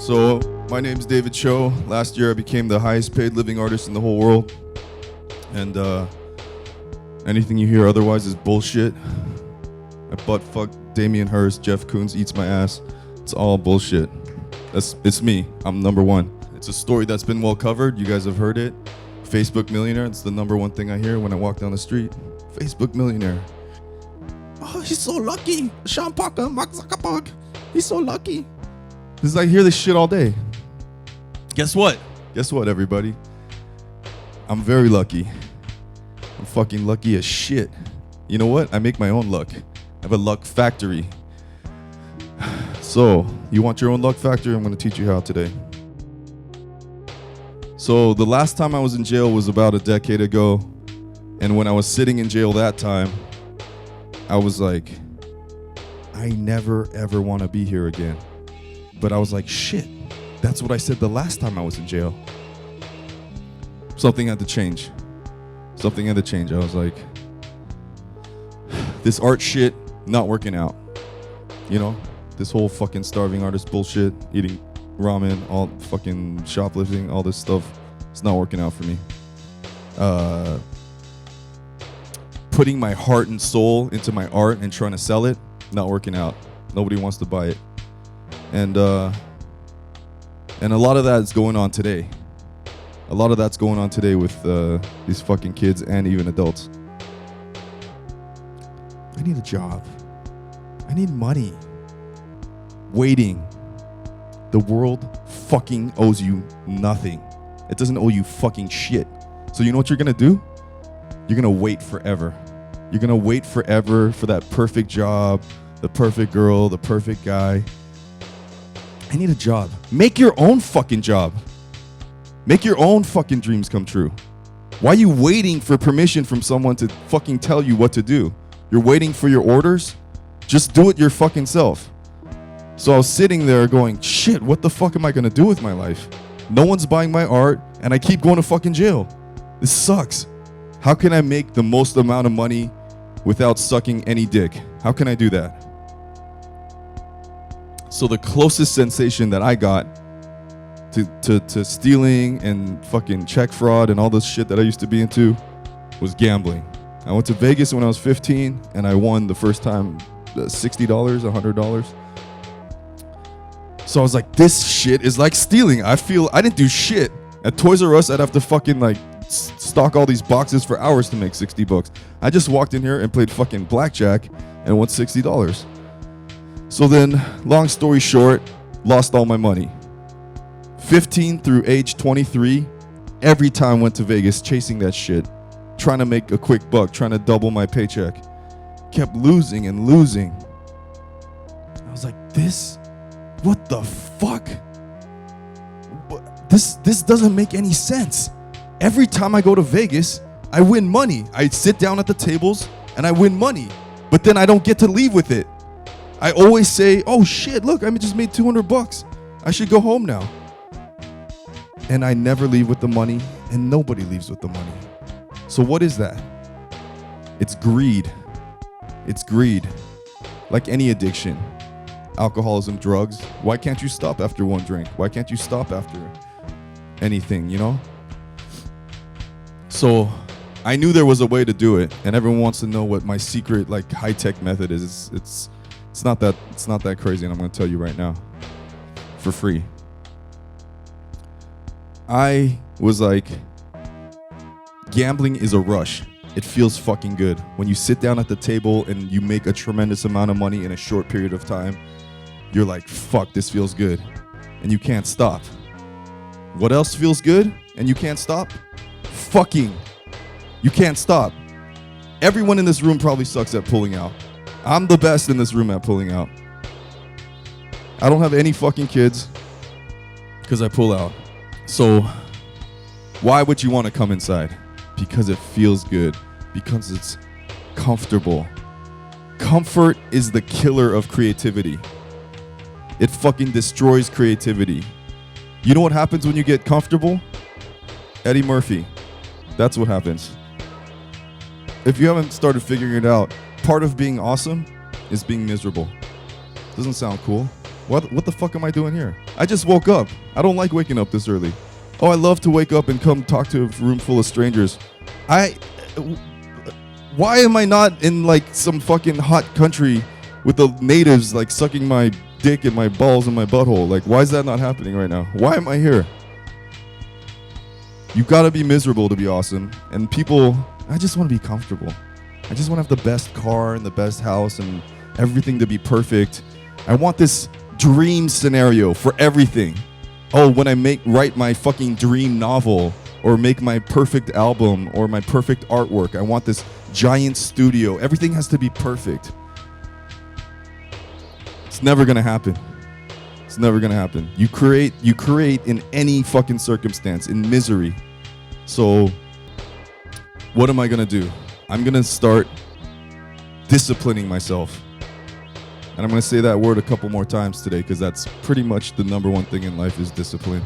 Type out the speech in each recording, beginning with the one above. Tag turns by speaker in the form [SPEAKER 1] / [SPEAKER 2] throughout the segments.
[SPEAKER 1] So, my name's David Choe. Last year I became the highest paid living artist in the whole world. And anything you hear otherwise is bullshit. I butt fuck Damien Hirst, Jeff Koons eats my ass. It's all bullshit. It's me. I'm number one. It's a story that's been well covered. You guys have heard it. Facebook millionaire. It's the number one thing I hear when I walk down the street. Facebook millionaire. Oh, he's so lucky. Sean Parker, Mark Zuckerberg. He's so lucky. Because I hear this shit all day. Guess what? Guess what, everybody? I'm very lucky. I'm fucking lucky as shit. You know what? I make my own luck. I have a luck factory. So, you want your own luck factory? I'm going to teach you how today. So, the last time I was in jail was about a decade ago. And when I was sitting in jail that time, I was like, I never ever want to be here again. But I was like, shit, that's what I said the last time I was in jail. Something had to change. Something had to change. I was like, this art shit, not working out. You know, this whole fucking starving artist bullshit, eating ramen, all fucking shoplifting, all this stuff, it's not working out for me. Putting my heart and soul into my art and trying to sell it, not working out. Nobody wants to buy it. And a lot of that is going on today. A lot of that's going on today with these fucking kids and even adults. I need a job. I need money. Waiting. The world fucking owes you nothing. It doesn't owe you fucking shit. So you know what you're gonna do? You're gonna wait forever. You're gonna wait forever for that perfect job, the perfect girl, the perfect guy. I need a job. Make your own fucking job. Make your own fucking dreams come true. Why are you waiting for permission from someone to fucking tell you what to do? You're waiting for your orders? Just do it your fucking self. So I was sitting there going, shit, what the fuck am I gonna do with my life? No one's buying my art and I keep going to fucking jail. This sucks. How can I make the most amount of money without sucking any dick? How can I do that? So the closest sensation that I got to stealing and fucking check fraud and all this shit that I used to be into was gambling. I went to Vegas when I was 15 and I won the first time $60, $100. So I was like, this shit is like stealing. I didn't do shit. At Toys R Us, I'd have to fucking like stock all these boxes for hours to make $60. I just walked in here and played fucking blackjack and won $60. So then, long story short, lost all my money. 15 through age 23, every time went to Vegas chasing that shit, trying to make a quick buck, trying to double my paycheck. Kept losing and losing. I was like, what the fuck? This doesn't make any sense. Every time I go to Vegas, I win money. I sit down at the tables and I win money, but then I don't get to leave with it. I always say, oh shit, look, I just made $200. I should go home now. And I never leave with the money, and nobody leaves with the money. So what is that? It's greed. It's greed. Like any addiction. Alcoholism, drugs. Why can't you stop after one drink? Why can't you stop after anything, you know? So I knew there was a way to do it, and everyone wants to know what my secret, like, high-tech method is. It's not that crazy, and I'm going to tell you right now for free. I was like, gambling is a rush. It feels fucking good. When you sit down at the table and you make a tremendous amount of money in a short period of time, you're like, fuck, this feels good. And you can't stop. What else feels good and you can't stop? Fucking. You can't stop. Everyone in this room probably sucks at pulling out. I'm the best in this room at pulling out. I don't have any fucking kids because I pull out. So why would you want to come inside? Because it feels good. Because it's comfortable. Comfort is the killer of creativity. It fucking destroys creativity. You know what happens when you get comfortable? Eddie Murphy. That's what happens. If you haven't started figuring it out, part of being awesome is being miserable. Doesn't sound cool. What the fuck am I doing here? I just woke up. I don't like waking up this early. Oh, I love to wake up and come talk to a room full of strangers. Why am I not in like some fucking hot country with the natives like sucking my dick and my balls and my butthole? Like, why is that not happening right now? Why am I here? You gotta be miserable to be awesome. And people, I just want to be comfortable. I just want to have the best car and the best house and everything to be perfect. I want this dream scenario for everything. Oh, when I write my fucking dream novel or make my perfect album or my perfect artwork, I want this giant studio. Everything has to be perfect. It's never gonna happen. It's never gonna happen. You create in any fucking circumstance, in misery. So what am I gonna do? I'm gonna start disciplining myself. And I'm gonna say that word a couple more times today because that's pretty much the number one thing in life is discipline.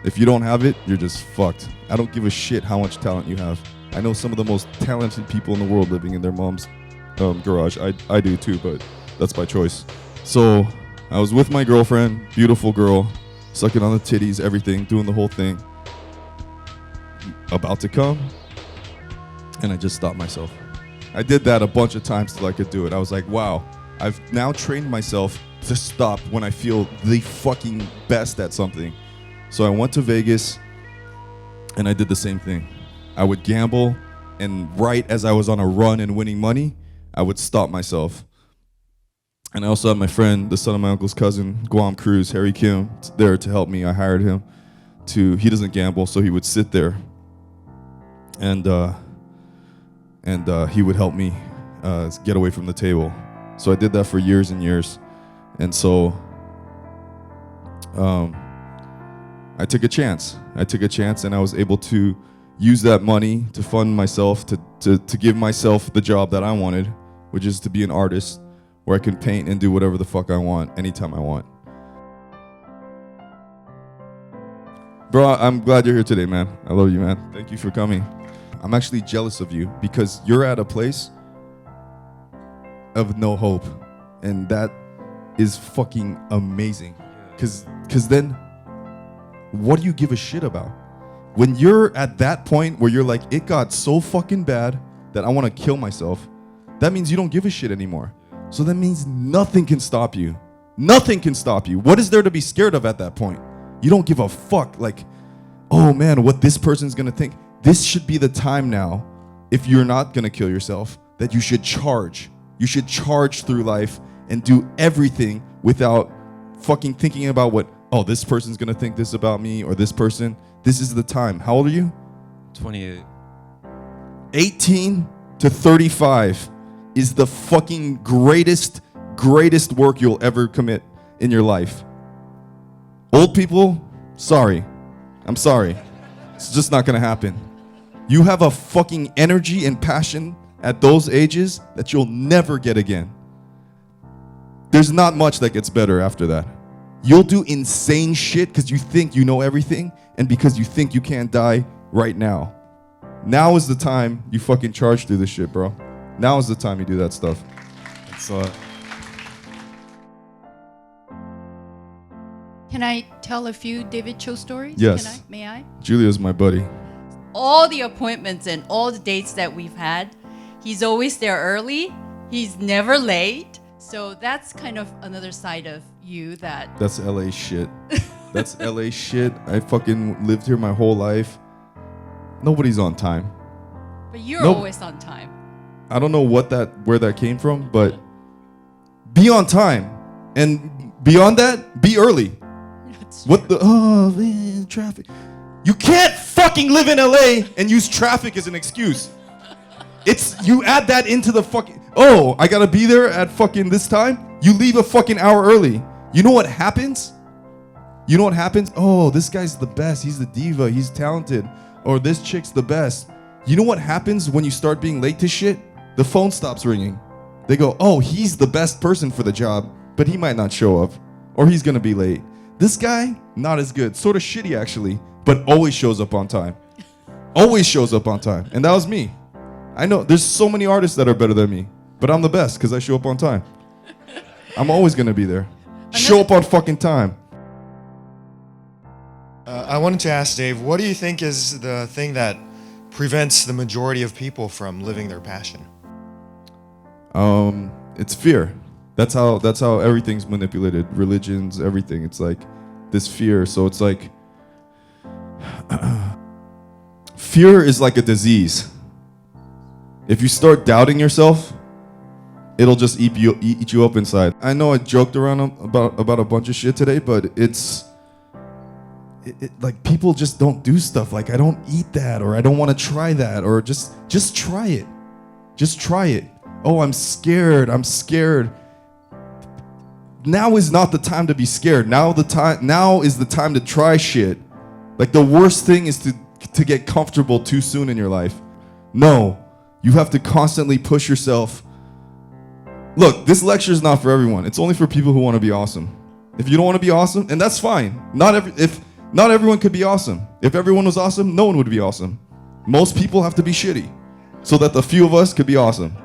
[SPEAKER 1] If you don't have it, you're just fucked. I don't give a shit how much talent you have. I know some of the most talented people in the world living in their mom's garage. I do too, but that's by choice. So I was with my girlfriend, beautiful girl, sucking on the titties, everything, doing the whole thing. About to come, and I just stopped myself. I did that a bunch of times till I could do it. I was like, wow, I've now trained myself to stop when I feel the fucking best at something. So I went to Vegas, and I did the same thing. I would gamble, and right as I was on a run and winning money, I would stop myself. And I also had my friend, the son of my uncle's cousin, Guam Cruz, Harry Kim, there to help me. I hired him he doesn't gamble, so he would sit there and he would help me get away from the table. So I did that for years and years. And so I took a chance. And I was able to use that money to fund myself, to give myself the job that I wanted, which is to be an artist where I can paint and do whatever the fuck I want, anytime I want. Bro, I'm glad you're here today, man. I love you, man. Thank you for coming. I'm actually jealous of you because you're at a place of no hope. And that is fucking amazing. Because then, what do you give a shit about? When you're at that point where you're like, it got so fucking bad that I want to kill myself, that means you don't give a shit anymore. So that means nothing can stop you. Nothing can stop you. What is there to be scared of at that point? You don't give a fuck. Like, oh man, what this person's gonna think. This should be the time now, if you're not gonna kill yourself, that you should charge. You should charge through life and do everything without fucking thinking about what, oh, this person's gonna think this about me or this person. This is the time. How old are you?
[SPEAKER 2] 28.
[SPEAKER 1] 18 to 35 is the fucking greatest work you'll ever commit in your life. Old people, sorry. I'm sorry. It's just not gonna happen. You have a fucking energy and passion at those ages that you'll never get again. There's not much that gets better after that. You'll do insane shit because you think you know everything and because you think you can't die right now. Now is the time you fucking charge through this shit, bro. Now is the time you do that stuff.
[SPEAKER 3] Can I tell a few David Choe stories?
[SPEAKER 1] Yes.
[SPEAKER 3] May I?
[SPEAKER 1] Julia's my buddy.
[SPEAKER 3] All the appointments and all the dates that we've had, he's always there early. He's never late. So that's kind of another side of you that...
[SPEAKER 1] That's LA shit. That's LA shit. I fucking lived here my whole life. Nobody's on time.
[SPEAKER 3] But you're always on time.
[SPEAKER 1] I don't know where that came from, but be on time. And beyond that, be early. What the man, traffic. You can't fucking live in LA and use traffic as an excuse. You add that into the fucking, oh, I gotta be there at fucking this time. You leave a fucking hour early. You know what happens? Oh, this guy's the best. He's the diva. He's talented. Or this chick's the best. You know what happens when you start being late to shit? The phone stops ringing. They go, oh, he's the best person for the job, but he might not show up. Or he's gonna be late. This guy, not as good. Sort of shitty, actually, but always shows up on time. Always shows up on time. And that was me. I know there's so many artists that are better than me, but I'm the best because I show up on time. I'm always going to be there. Show up on fucking time.
[SPEAKER 2] I wanted to ask Dave, what do you think is the thing that prevents the majority of people from living their passion?
[SPEAKER 1] It's fear. That's how everything's manipulated. Religions, everything. It's like this fear. So it's like fear is like a disease. If you start doubting yourself, it'll just eat you up inside. I know I joked around about a bunch of shit today, but it's like people just don't do stuff. Like, I don't eat that, or I don't want to try that, or just try it. Just try it. Oh, I'm scared. Now is not the time to be scared. Now is the time to try shit. Like, the worst thing is to get comfortable too soon in your life. No, you have to constantly push yourself. Look, this lecture is not for everyone. It's only for people who want to be awesome. If you don't want to be awesome, and that's fine. Not everyone could be awesome. If everyone was awesome, no one would be awesome. Most people have to be shitty so that the few of us could be awesome.